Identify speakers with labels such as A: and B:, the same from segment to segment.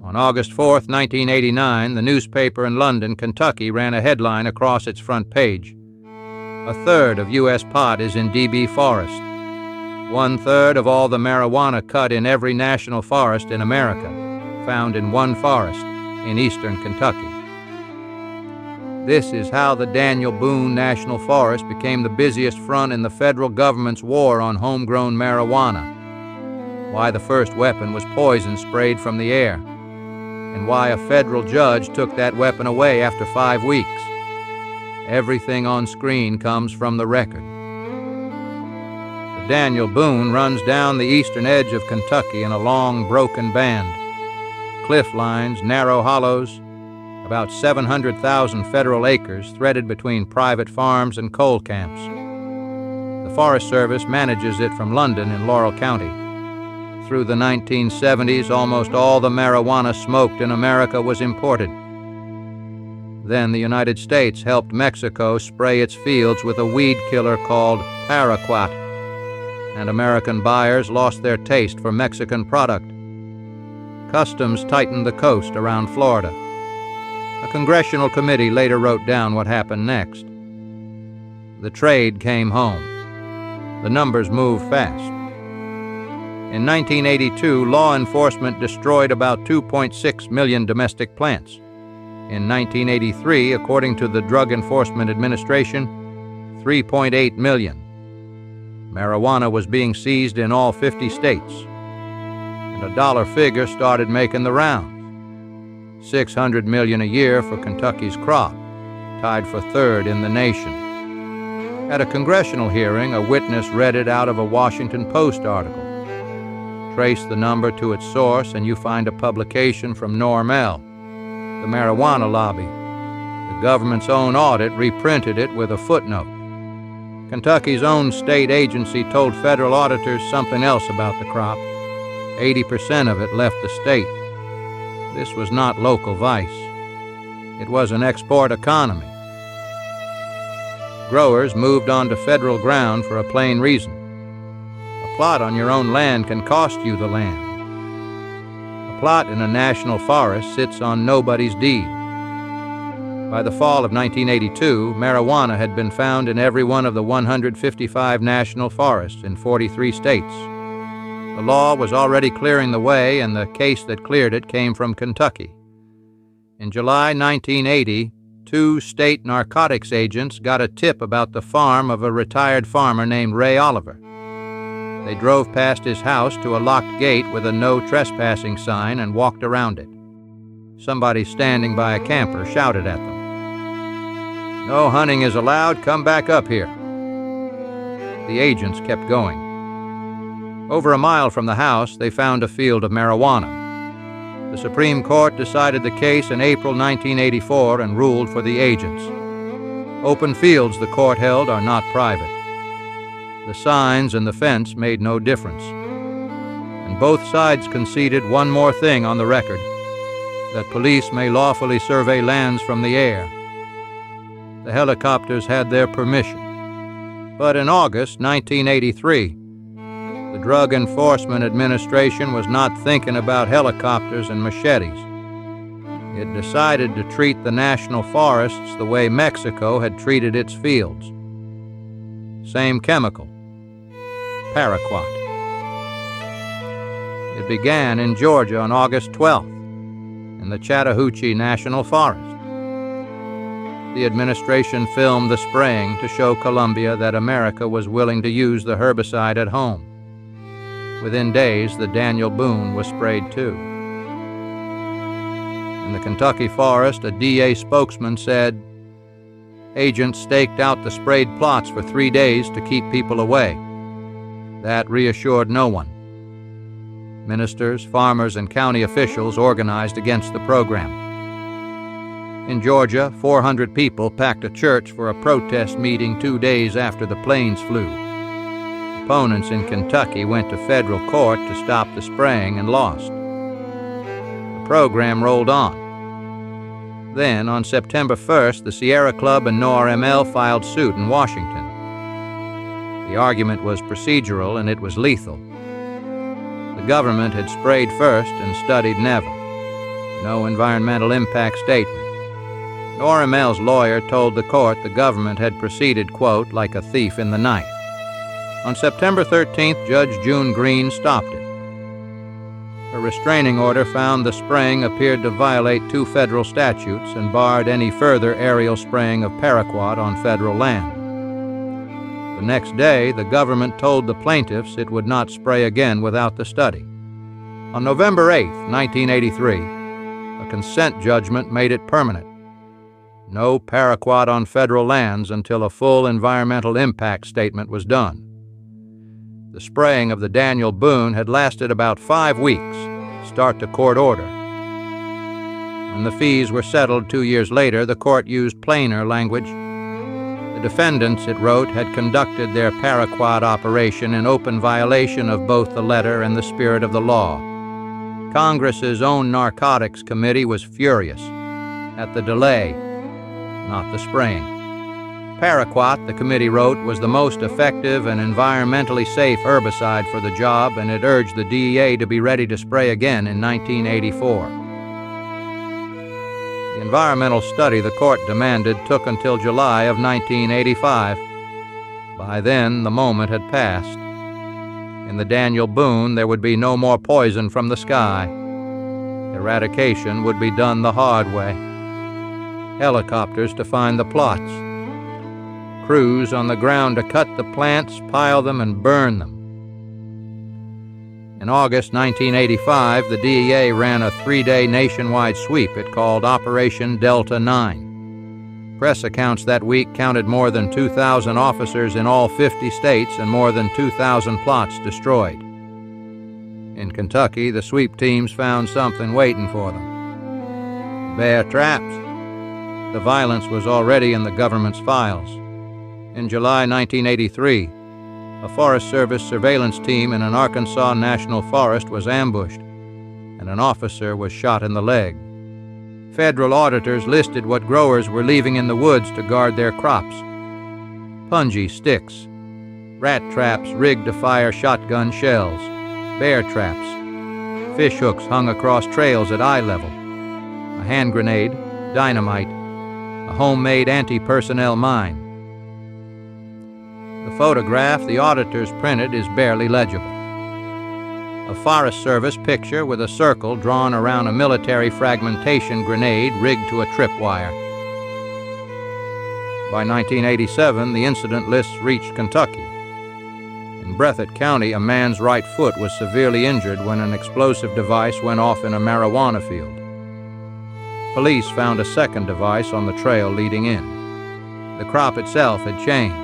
A: On August 4, 1989, the newspaper in London, Kentucky, ran a headline across its front page. A third of U.S. pot is in DB forest. 1/3 of all the marijuana cut in every national forest in America, found in one forest in eastern Kentucky. This is how the Daniel Boone National Forest became the busiest front in the federal government's war on homegrown marijuana, why the first weapon was poison sprayed from the air, and why a federal judge took that weapon away after 5 weeks. Everything on screen comes from the record. The Daniel Boone runs down the eastern edge of Kentucky in a long, broken band. Cliff lines, narrow hollows, about 700,000 federal acres threaded between private farms and coal camps. The Forest Service manages it from London in Laurel County. Through the 1970s, almost all the marijuana smoked in America was imported. Then the United States helped Mexico spray its fields with a weed killer called paraquat, and American buyers lost their taste for Mexican product. Customs tightened the coast around Florida. A congressional committee later wrote down what happened next. The trade came home. The numbers moved fast. In 1982, law enforcement destroyed about 2.6 million domestic plants. In 1983, according to the Drug Enforcement Administration, 3.8 million. Marijuana was being seized in all 50 states. And a dollar figure started making the rounds. $600 million a year for Kentucky's crop, tied for third in the nation. At a congressional hearing, a witness read it out of a Washington Post article. Trace the number to its source and you find a publication from Norm-L, the marijuana lobby. The government's own audit reprinted it with a footnote. Kentucky's own state agency told federal auditors something else about the crop. 80% of it left the state. This was not local vice. It was an export economy. Growers moved onto federal ground for a plain reason. A plot on your own land can cost you the land. A plot in a national forest sits on nobody's deed. By the fall of 1982, marijuana had been found in every one of the 155 national forests in 43 states. The law was already clearing the way, and the case that cleared it came from Kentucky. In July 1980, 2 state narcotics agents got a tip about the farm of a retired farmer named Ray Oliver. They drove past his house to a locked gate with a no trespassing sign and walked around it. Somebody standing by a camper shouted at them, "No hunting is allowed, come back up here." The agents kept going. Over a mile from the house, they found a field of marijuana. The Supreme Court decided the case in April 1984 and ruled for the agents. Open fields, the court held, are not private. The signs and the fence made no difference. And both sides conceded one more thing on the record, that police may lawfully survey lands from the air. The helicopters had their permission. But in August 1983, the Drug Enforcement Administration was not thinking about helicopters and machetes. It decided to treat the national forests the way Mexico had treated its fields. Same chemical, paraquat. It began in Georgia on August 12th, in the Chattahoochee National Forest. The administration filmed the spraying to show Colombia that America was willing to use the herbicide at home. Within days, the Daniel Boone was sprayed too. In the Kentucky forest, a DA spokesman said, "Agents staked out the sprayed plots for 3 days to keep people away. That reassured no one. Ministers, farmers, and county officials organized against the program. In Georgia, 400 people packed a church for a protest meeting 2 days after the planes flew. Opponents in Kentucky went to federal court to stop the spraying and lost. The program rolled on. Then, on September 1st, the Sierra Club and NORML filed suit in Washington. The argument was procedural and it was lethal. The government had sprayed first and studied never. no environmental impact statement. Nora Mell's lawyer told the court the government had proceeded, quote, like a thief in the night. On September 13th, Judge June Green stopped it. A restraining order found the spraying appeared to violate 2 federal statutes and barred any further aerial spraying of paraquat on federal land. The next day, the government told the plaintiffs it would not spray again without the study. On November 8, 1983, a consent judgment made it permanent. No paraquat on federal lands until a full environmental impact statement was done. The spraying of the Daniel Boone had lasted about 5 weeks, start to court order. When the fees were settled 2 years later, the court used plainer language. The defendants, it wrote, had conducted their paraquat operation in open violation of both the letter and the spirit of the law. Congress's own Narcotics Committee was furious at the delay, not the spraying. Paraquat, the committee wrote, was the most effective and environmentally safe herbicide for the job, and it urged the DEA to be ready to spray again in 1984. The environmental study the court demanded took until July of 1985. By then, the moment had passed. In the Daniel Boone, there would be no more poison from the sky. Eradication would be done the hard way. Helicopters to find the plots. Crews on the ground to cut the plants, pile them, and burn them. In August 1985, the DEA ran a 3-day nationwide sweep it called Operation Delta 9. Press accounts that week counted more than 2,000 officers in all 50 states and more than 2,000 plots destroyed. In Kentucky, the sweep teams found something waiting for them. Bear traps. The violence was already in the government's files. In July 1983, a Forest Service surveillance team in an Arkansas National Forest was ambushed, and an officer was shot in the leg. Federal auditors listed what growers were leaving in the woods to guard their crops. Punji sticks, rat traps rigged to fire shotgun shells, bear traps, fish hooks hung across trails at eye level, a hand grenade, dynamite, a homemade anti-personnel mine. The photograph the auditors printed is barely legible. A Forest Service picture with a circle drawn around a military fragmentation grenade rigged to a tripwire. By 1987, the incident lists reached Kentucky. In Breathitt County, a man's right foot was severely injured when an explosive device went off in a marijuana field. Police found a second device on the trail leading in. The crop itself had changed.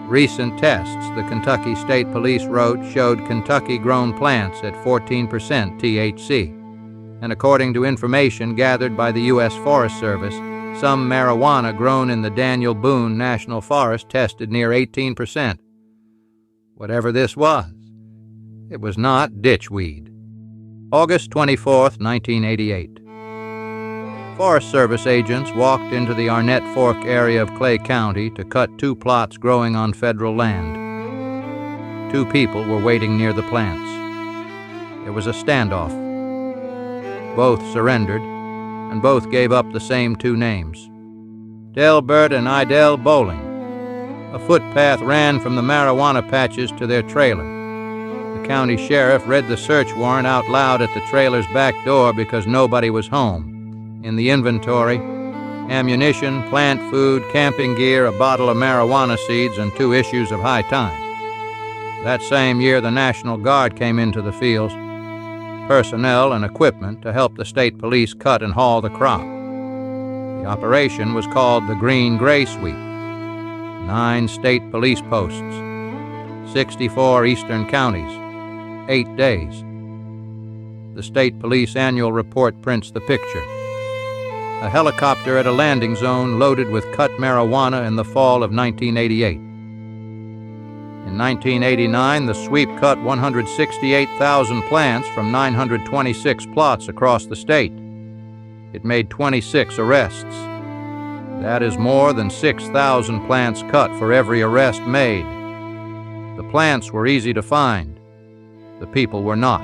A: Recent tests, the Kentucky State Police wrote, showed Kentucky-grown plants at 14% THC. And according to information gathered by the U.S. Forest Service, some marijuana grown in the Daniel Boone National Forest tested near 18%. Whatever this was, it was not ditchweed. August 24, 1988. Forest Service agents walked into the Arnett Fork area of Clay County to cut 2 plots growing on federal land. 2 people were waiting near the plants. There was a standoff. Both surrendered, and both gave up the same 2 names, Delbert and Idell Bowling. A footpath ran from the marijuana patches to their trailer. The county sheriff read the search warrant out loud at the trailer's back door because nobody was home. In the inventory, ammunition, plant food, camping gear, a bottle of marijuana seeds, and 2 issues of High Time. That same year, the National Guard came into the fields, personnel and equipment to help the state police cut and haul the crop. The operation was called the Green-Gray Sweep. 9 state police posts, 64 eastern counties, 8 days. The state police annual report prints the picture. A helicopter at a landing zone loaded with cut marijuana in the fall of 1988. In 1989, the sweep cut 168,000 plants from 926 plots across the state. It made 26 arrests. That is more than 6,000 plants cut for every arrest made. The plants were easy to find. The people were not.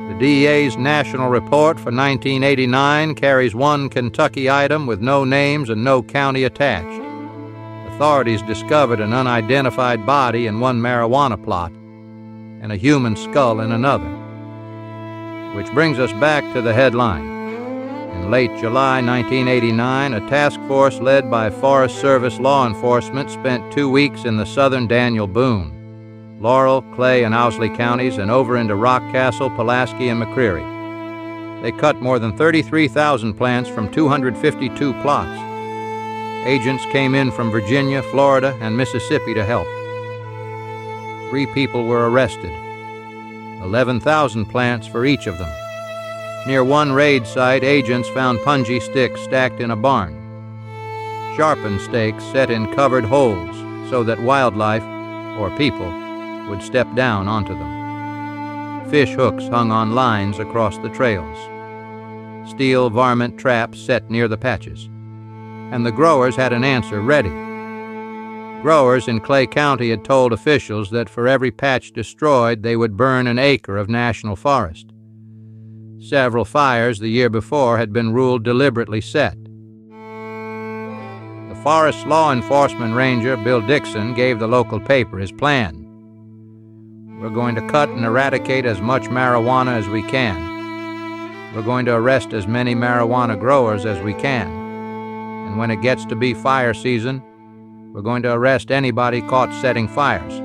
A: The DEA's national report for 1989 carries one Kentucky item with no names and no county attached. Authorities discovered an unidentified body in one marijuana plot and a human skull in another. Which brings us back to the headline. In late July 1989, a task force led by Forest Service law enforcement spent 2 weeks in the southern Daniel Boone, Laurel, Clay, and Owsley counties and over into Rockcastle, Pulaski, and McCreary. They cut more than 33,000 plants from 252 plots. Agents came in from Virginia, Florida, and Mississippi to help. 3 people were arrested. 11,000 plants for each of them. Near one raid site, agents found punji sticks stacked in a barn. Sharpened stakes set in covered holes so that wildlife, or people, would step down onto them. Fish hooks hung on lines across the trails. Steel varmint traps set near the patches. And the growers had an answer ready. Growers in Clay County had told officials that for every patch destroyed, they would burn an acre of national forest. Several fires the year before had been ruled deliberately set. The forest law enforcement ranger, Bill Dixon, gave the local paper his plan. We're going to cut and eradicate as much marijuana as we can. We're going to arrest as many marijuana growers as we can. And when it gets to be fire season, we're going to arrest anybody caught setting fires.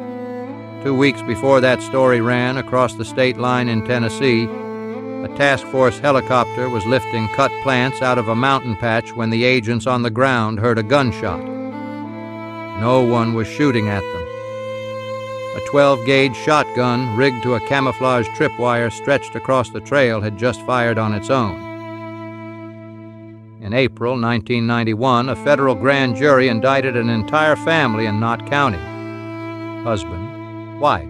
A: 2 weeks before that story ran across the state line in Tennessee, a task force helicopter was lifting cut plants out of a mountain patch when the agents on the ground heard a gunshot. No one was shooting at them. A 12-gauge shotgun rigged to a camouflage tripwire stretched across the trail had just fired on its own. In April 1991, a federal grand jury indicted an entire family in Knott County: husband, wife,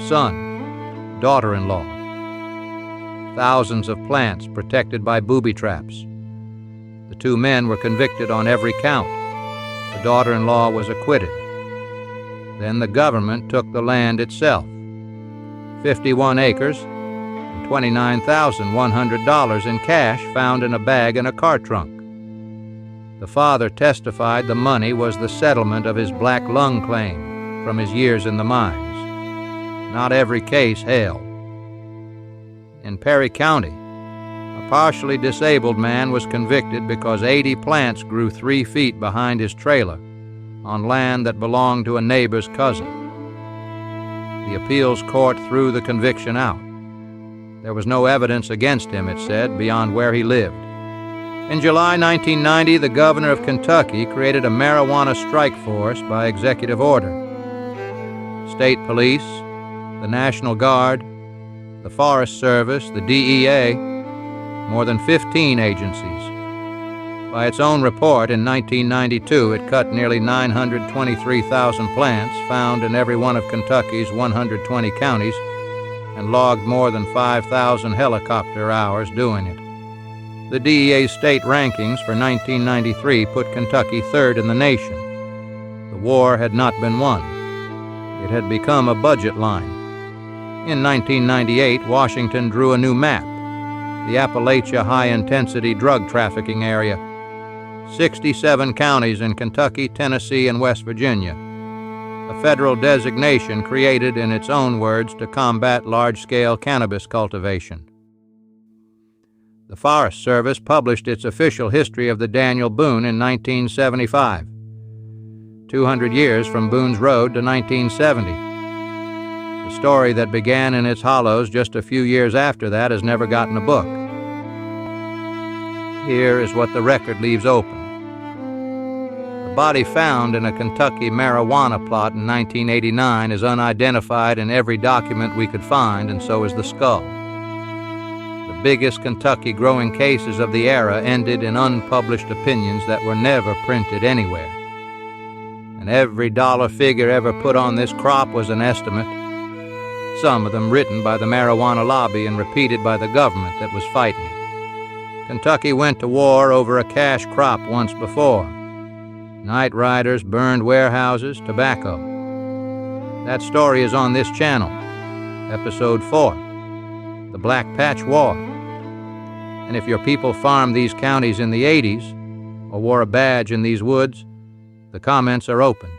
A: son, daughter-in-law. Thousands of plants protected by booby traps. The 2 men were convicted on every count. The daughter-in-law was acquitted. Then the government took the land itself, 51 acres, $29,100 in cash found in a bag in a car trunk. The father testified the money was the settlement of his black lung claim from his years in the mines. Not every case held. In Perry County, a partially disabled man was convicted because 80 plants grew 3 feet behind his trailer on land that belonged to a neighbor's cousin. The appeals court threw the conviction out. There was no evidence against him, it said, beyond where he lived. In July 1990, the governor of Kentucky created a marijuana strike force by executive order. State police, the National Guard, the Forest Service, the DEA, more than 15 agencies. By its own report, in 1992, it cut nearly 923,000 plants found in every one of Kentucky's 120 counties and logged more than 5,000 helicopter hours doing it. The DEA's state rankings for 1993 put Kentucky 3rd in the nation. The war had not been won. It had become a budget line. In 1998, Washington drew a new map, the Appalachia High-Intensity Drug Trafficking Area. 67 counties in Kentucky, Tennessee, and West Virginia. A federal designation created, in its own words, to combat large-scale cannabis cultivation. The Forest Service published its official history of the Daniel Boone in 1975, 200 years from Boone's Road to 1970. The story that began in its hollows just a few years after that has never gotten a book. Here is what the record leaves open. The body found in a Kentucky marijuana plot in 1989 is unidentified in every document we could find, and so is the skull. The biggest Kentucky growing cases of the era ended in unpublished opinions that were never printed anywhere. And every dollar figure ever put on this crop was an estimate, some of them written by the marijuana lobby and repeated by the government that was fighting it. Kentucky went to war over a cash crop once before. Night riders burned warehouses, tobacco. That story is on this channel, Episode 4. the Black Patch War. And if your people farmed these counties in the 80s or wore a badge in these woods, the comments are open.